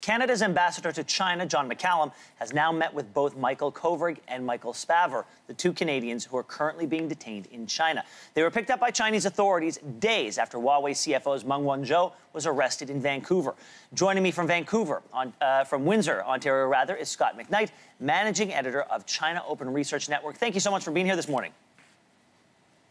Canada's ambassador to China, John McEwen, has now met with both Michael Kovrig and Michael Spavor, the two Canadians who are currently being detained in China. They were picked up by Chinese authorities days after Huawei CFO's McEwen was arrested in Vancouver. Joining me from from Windsor, Ontario, is Scott McKnight, managing editor of China Open Research Network. Thank you so much for being here this morning.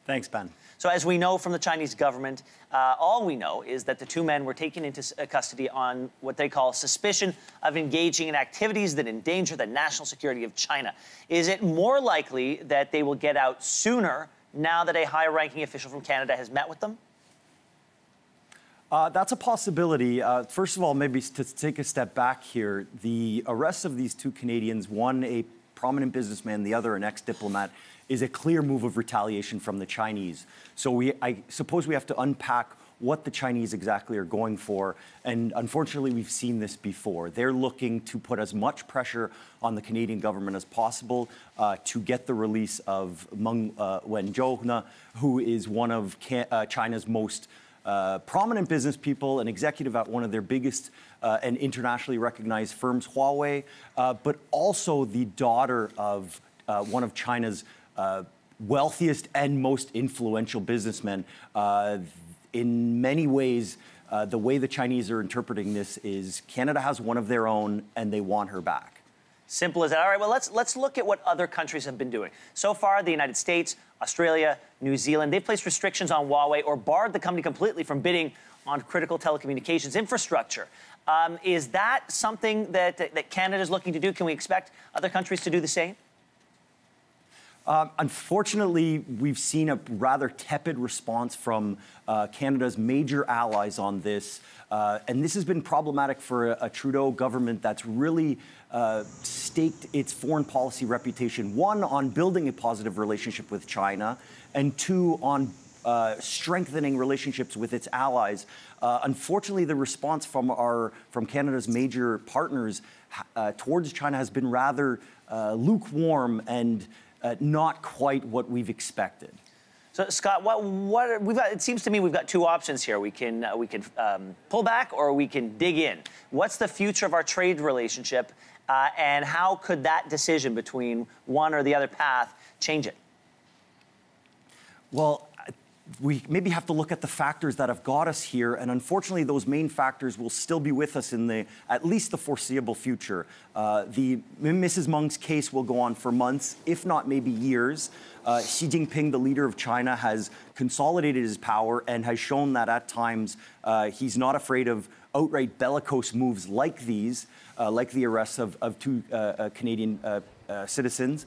Thanks, Ben. So as we know from the Chinese government, all we know is that the two men were taken into custody on what they call suspicion of engaging in activities that endanger the national security of China. Is it more likely that they will get out sooner now that a high-ranking official from Canada has met with them? That's a possibility. First of all, maybe to take a step back here, the arrest of these two Canadians, one a prominent businessman, the other an ex-diplomat, is a clear move of retaliation from the Chinese. So I suppose we have to unpack what the Chinese exactly are going for. And unfortunately, we've seen this before. They're looking to put as much pressure on the Canadian government as possible to get the release of McEwen, who is one of China's most prominent business people, an executive at one of their biggest and internationally recognized firms, Huawei, but also the daughter of one of China's wealthiest and most influential businessmen. In many ways, the way the Chinese are interpreting this is Canada has one of their own and they want her back. Simple as that. All right, well, let's look at what other countries have been doing. So far, the United States, Australia, New Zealand, they've placed restrictions on Huawei or barred the company completely from bidding on critical telecommunications infrastructure. Is that something that Canada is looking to do? Can we expect other countries to do the same? Unfortunately, we've seen a rather tepid response from Canada's major allies on this. And this has been problematic for a Trudeau government that's really staked its foreign policy reputation, one, on building a positive relationship with China, and two, on strengthening relationships with its allies. Unfortunately, the response from Canada's major partners towards China has been rather lukewarm and not quite what we've expected. So, Scott, it seems to me we've got two options here. We can pull back or we can dig in. What's the future of our trade relationship, and how could that decision between one or the other path change it? Well, we maybe have to look at the factors that have got us here, and unfortunately, those main factors will still be with us in at least the foreseeable future. The Mrs. Meng's case will go on for months, if not maybe years. Xi Jinping, the leader of China, has consolidated his power and has shown that at times he's not afraid of outright bellicose moves like these, like the arrests of two Canadian citizens.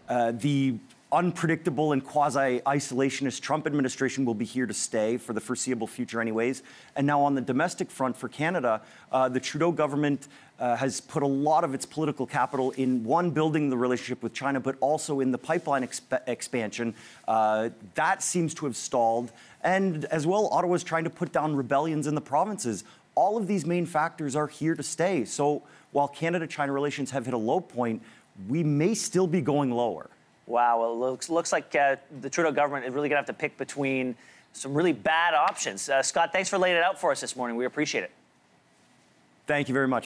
The unpredictable and quasi-isolationist Trump administration will be here to stay for the foreseeable future anyways. And now on the domestic front for Canada, the Trudeau government has put a lot of its political capital in, one, building the relationship with China, but also in the pipeline expansion. That seems to have stalled. And as well, Ottawa's trying to put down rebellions in the provinces. All of these main factors are here to stay. So while Canada-China relations have hit a low point, we may still be going lower. Wow, well, it looks like the Trudeau government is really going to have to pick between some really bad options. Scott, thanks for laying it out for us this morning. We appreciate it. Thank you very much.